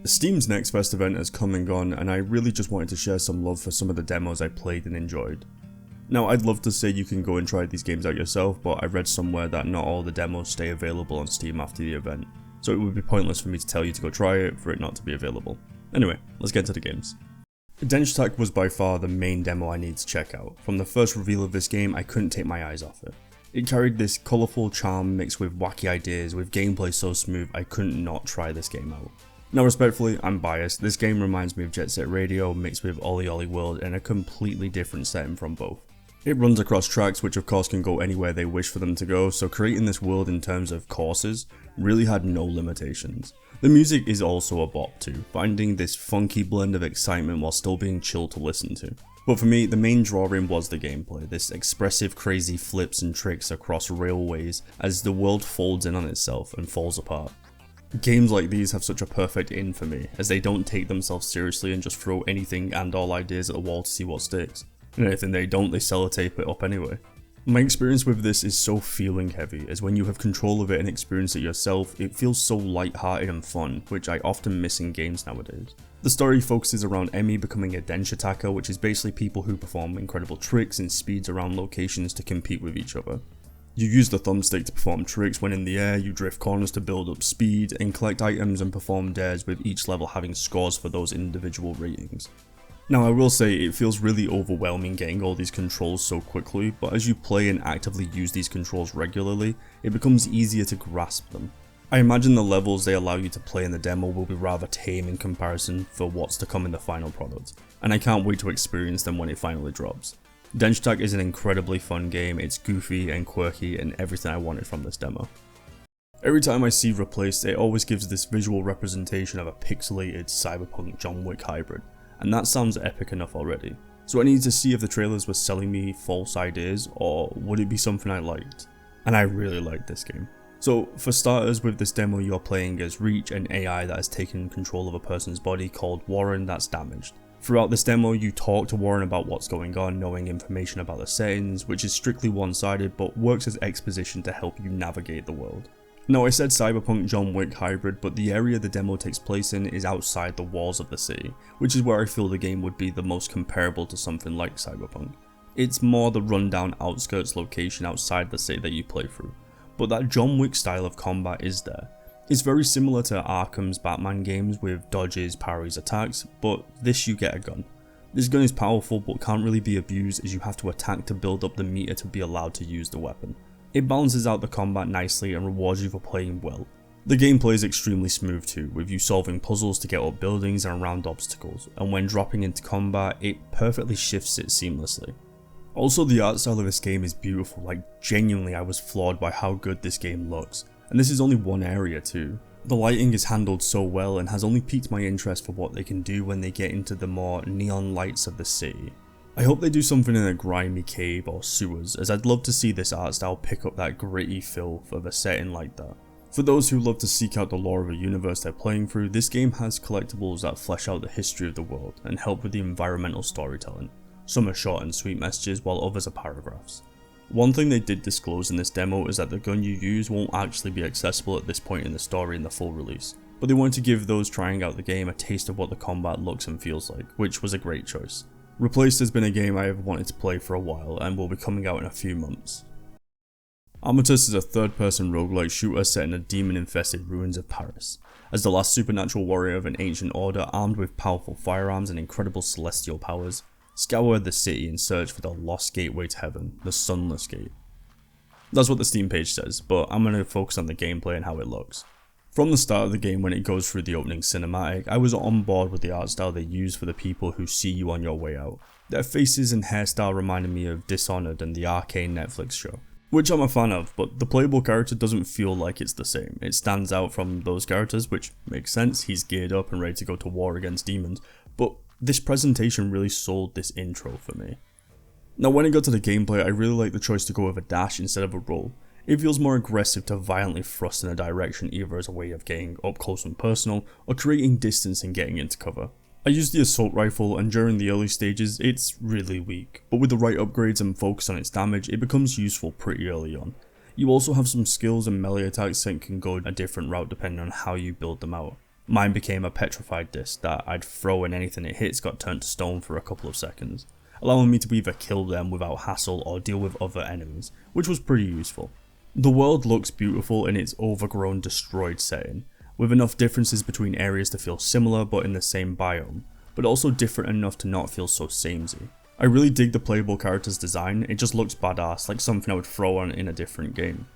Steam's Next Fest event has come and gone, and I really just wanted to share some love for some of the demos I played and enjoyed. Now, I'd love to say you can go and try these games out yourself, but I read somewhere that not all the demos stay available on Steam after the event, so it would be pointless for me to tell you to go try it for it not to be available. Anyway, let's get into the games. Dench was by far the main demo I need to check out. From the first reveal of this game, I couldn't take my eyes off it. It carried this colourful charm mixed with wacky ideas, with gameplay so smooth I couldn't not try this game out. Now respectfully, I'm biased, this game reminds me of Jet Set Radio mixed with Ollie Ollie World in a completely different setting from both. It runs across tracks which of course can go anywhere they wish for them to go, so creating this world in terms of courses really had no limitations. The music is also a bop too, finding this funky blend of excitement while still being chill to listen to. But for me, the main drawing was the gameplay, this expressive crazy flips and tricks across railways as the world folds in on itself and falls apart. Games like these have such a perfect in for me, as they don't take themselves seriously and just throw anything and all ideas at the wall to see what sticks. And anything they don't, they sellotape it up anyway. My experience with this is so feeling heavy, as when you have control of it and experience it yourself, it feels so light-hearted and fun, which I often miss in games nowadays. The story focuses around Emmy becoming a Dench attacker, which is basically people who perform incredible tricks and speeds around locations to compete with each other. You use the thumbstick to perform tricks when in the air, you drift corners to build up speed, and collect items and perform dares, with each level having scores for those individual ratings. Now I will say it feels really overwhelming getting all these controls so quickly, but as you play and actively use these controls regularly, it becomes easier to grasp them. I imagine the levels they allow you to play in the demo will be rather tame in comparison for what's to come in the final product, and I can't wait to experience them when it finally drops. Dench is an incredibly fun game, it's goofy and quirky and everything I wanted from this demo. Every time I see Replaced, it always gives this visual representation of a pixelated cyberpunk John Wick hybrid, and that sounds epic enough already. So I need to see if the trailers were selling me false ideas or would it be something I liked. And I really liked this game. So for starters, with this demo you're playing as Reach, an AI that has taken control of a person's body called Warren that's damaged. Throughout this demo you talk to Warren about what's going on, knowing information about the settings, which is strictly one-sided but works as exposition to help you navigate the world. Now I said cyberpunk John Wick hybrid, but the area the demo takes place in is outside the walls of the city, which is where I feel the game would be the most comparable to something like cyberpunk. It's more the rundown outskirts location outside the city that you play through, but that John Wick style of combat is there. It's very similar to Arkham's Batman games with dodges, parries, attacks, but this you get a gun. This gun is powerful but can't really be abused as you have to attack to build up the meter to be allowed to use the weapon. It balances out the combat nicely and rewards you for playing well. The gameplay is extremely smooth too, with you solving puzzles to get up buildings and around obstacles, and when dropping into combat, it perfectly shifts it seamlessly. Also, the art style of this game is beautiful, like genuinely I was floored by how good this game looks. And this is only one area too. The lighting is handled so well and has only piqued my interest for what they can do when they get into the more neon lights of the city. I hope they do something in a grimy cave or sewers, as I'd love to see this art style pick up that gritty filth of a setting like that. For those who love to seek out the lore of a universe they're playing through, this game has collectibles that flesh out the history of the world and help with the environmental storytelling. Some are short and sweet messages while others are paragraphs. One thing they did disclose in this demo is that the gun you use won't actually be accessible at this point in the story in the full release, but they wanted to give those trying out the game a taste of what the combat looks and feels like, which was a great choice. Replaced has been a game I have wanted to play for a while and will be coming out in a few months. Armatus is a third-person roguelike shooter set in the demon-infested ruins of Paris, as the last supernatural warrior of an ancient order armed with powerful firearms and incredible celestial powers, scour the city in search for the lost gateway to heaven, the Sunless Gate. That's what the Steam page says, but I'm going to focus on the gameplay and how it looks. From the start of the game when it goes through the opening cinematic, I was on board with the art style they use for the people who see you on your way out. Their faces and hairstyle reminded me of Dishonored and the Arcane Netflix show, which I'm a fan of, but the playable character doesn't feel like it's the same. It stands out from those characters, which makes sense, he's geared up and ready to go to war against demons, but this presentation really sold this intro for me. Now when it got to the gameplay, I really like the choice to go with a dash instead of a roll. It feels more aggressive to violently thrust in a direction either as a way of getting up close and personal or creating distance and getting into cover. I used the assault rifle and during the early stages it's really weak, but with the right upgrades and focus on its damage it becomes useful pretty early on. You also have some skills and melee attacks that can go a different route depending on how you build them out. Mine became a petrified disc that I'd throw and anything it hits got turned to stone for a couple of seconds, allowing me to either kill them without hassle or deal with other enemies, which was pretty useful. The world looks beautiful in its overgrown, destroyed setting, with enough differences between areas to feel similar but in the same biome, but also different enough to not feel so samey. I really dig the playable character's design, it just looks badass, like something I would throw on in a different game.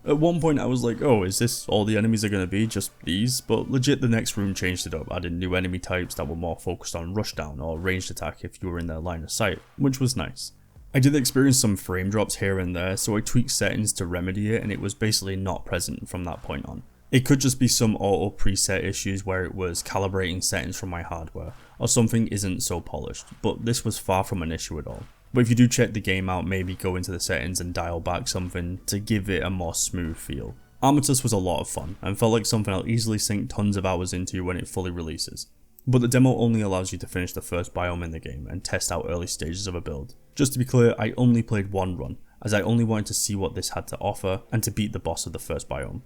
At one point I was like, oh, is this all the enemies are going to be, just these? But legit the next room changed it up, adding new enemy types that were more focused on rushdown or ranged attack if you were in their line of sight, which was nice. I did experience some frame drops here and there, so I tweaked settings to remedy it and it was basically not present from that point on. It could just be some auto preset issues where it was calibrating settings from my hardware, or something isn't so polished, but this was far from an issue at all. But if you do check the game out, maybe go into the settings and dial back something to give it a more smooth feel. Armatus was a lot of fun, and felt like something I'll easily sink tons of hours into when it fully releases. But the demo only allows you to finish the first biome in the game and test out early stages of a build. Just to be clear, I only played one run, as I only wanted to see what this had to offer and to beat the boss of the first biome.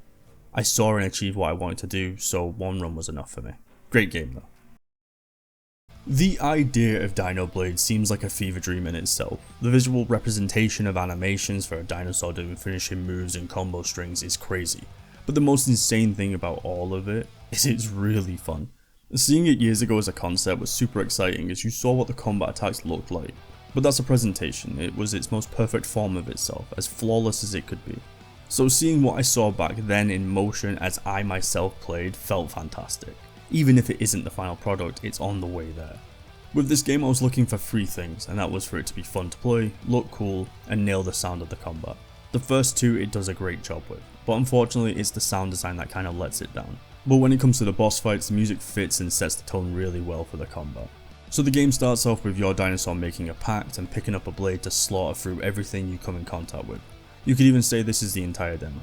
I saw and achieved what I wanted to do, so one run was enough for me. Great game though. The idea of Dino Blade seems like a fever dream in itself. The visual representation of animations for a dinosaur doing finishing moves and combo strings is crazy, but the most insane thing about all of it is it's really fun. Seeing it years ago as a concept was super exciting as you saw what the combat attacks looked like, but that's a presentation, it was its most perfect form of itself, as flawless as it could be. So seeing what I saw back then in motion as I myself played felt fantastic. Even if it isn't the final product, it's on the way there. With this game I was looking for three things, and that was for it to be fun to play, look cool, and nail the sound of the combat. The first two it does a great job with, but unfortunately it's the sound design that kinda lets it down. But when it comes to the boss fights, the music fits and sets the tone really well for the combat. So the game starts off with your dinosaur making a pact and picking up a blade to slaughter through everything you come in contact with. You could even say this is the entire demo,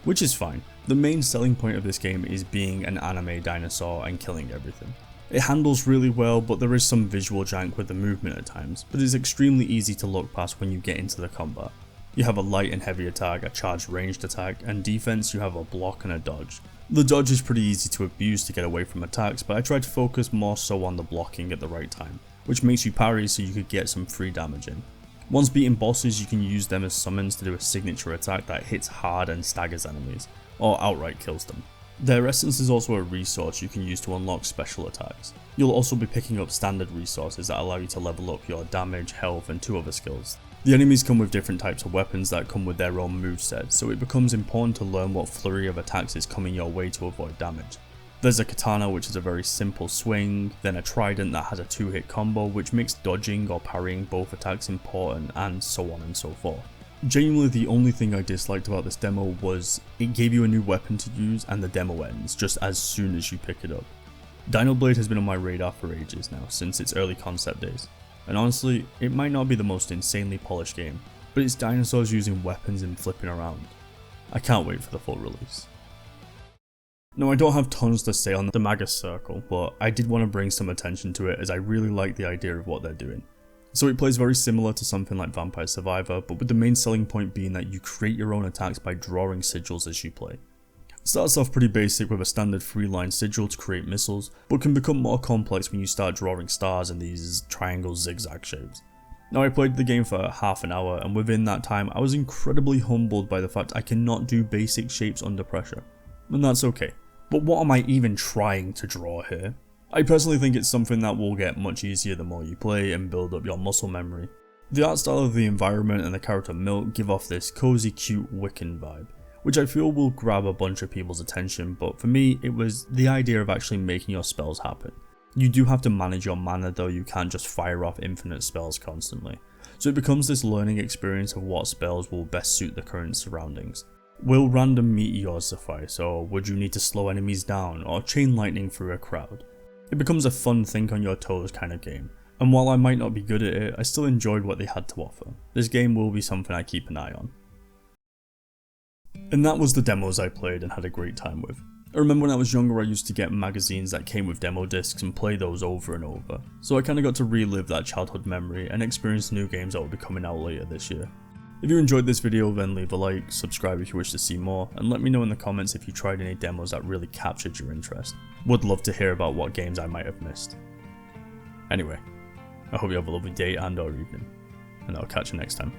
which is fine. The main selling point of this game is being an anime dinosaur and killing everything. It handles really well, but there is some visual jank with the movement at times, but it's extremely easy to look past when you get into the combat. You have a light and heavy attack, a charged ranged attack, and defense you have a block and a dodge. The dodge is pretty easy to abuse to get away from attacks, but I tried to focus more so on the blocking at the right time, which makes you parry so you could get some free damage in. Once beating bosses, you can use them as summons to do a signature attack that hits hard and staggers enemies, or outright kills them. Their essence is also a resource you can use to unlock special attacks. You'll also be picking up standard resources that allow you to level up your damage, health, and 2 other skills. The enemies come with different types of weapons that come with their own movesets, so it becomes important to learn what flurry of attacks is coming your way to avoid damage. There's a katana, which is a very simple swing, then a trident that has a 2-hit combo which makes dodging or parrying both attacks important, and so on and so forth. Genuinely the only thing I disliked about this demo was it gave you a new weapon to use and the demo ends just as soon as you pick it up. Dino Blade has been on my radar for ages now, since its early concept days, and honestly it might not be the most insanely polished game, but it's dinosaurs using weapons and flipping around. I can't wait for the full release. Now I don't have tons to say on the Magus Circle, but I did want to bring some attention to it as I really like the idea of what they're doing. So it plays very similar to something like Vampire Survivor, but with the main selling point being that you create your own attacks by drawing sigils as you play. It starts off pretty basic with a standard 3-line sigil to create missiles, but can become more complex when you start drawing stars in these triangle zigzag shapes. Now I played the game for half an hour, and within that time I was incredibly humbled by the fact I cannot do basic shapes under pressure. And that's okay. But what am I even trying to draw here? I personally think it's something that will get much easier the more you play and build up your muscle memory. The art style of the environment and the character Milt give off this cozy, cute Wiccan vibe, which I feel will grab a bunch of people's attention, but for me it was the idea of actually making your spells happen. You do have to manage your mana though, you can't just fire off infinite spells constantly, so it becomes this learning experience of what spells will best suit the current surroundings. Will random meteors suffice, or would you need to slow enemies down, or chain lightning through a crowd? It becomes a fun think on your toes kind of game, and while I might not be good at it, I still enjoyed what they had to offer. This game will be something I keep an eye on. And that was the demos I played and had a great time with. I remember when I was younger I used to get magazines that came with demo discs and play those over and over, so I kinda got to relive that childhood memory and experience new games that will be coming out later this year. If you enjoyed this video, then leave a like, subscribe if you wish to see more, and let me know in the comments if you tried any demos that really captured your interest. Would love to hear about what games I might have missed. Anyway, I hope you have a lovely day and or evening, and I'll catch you next time.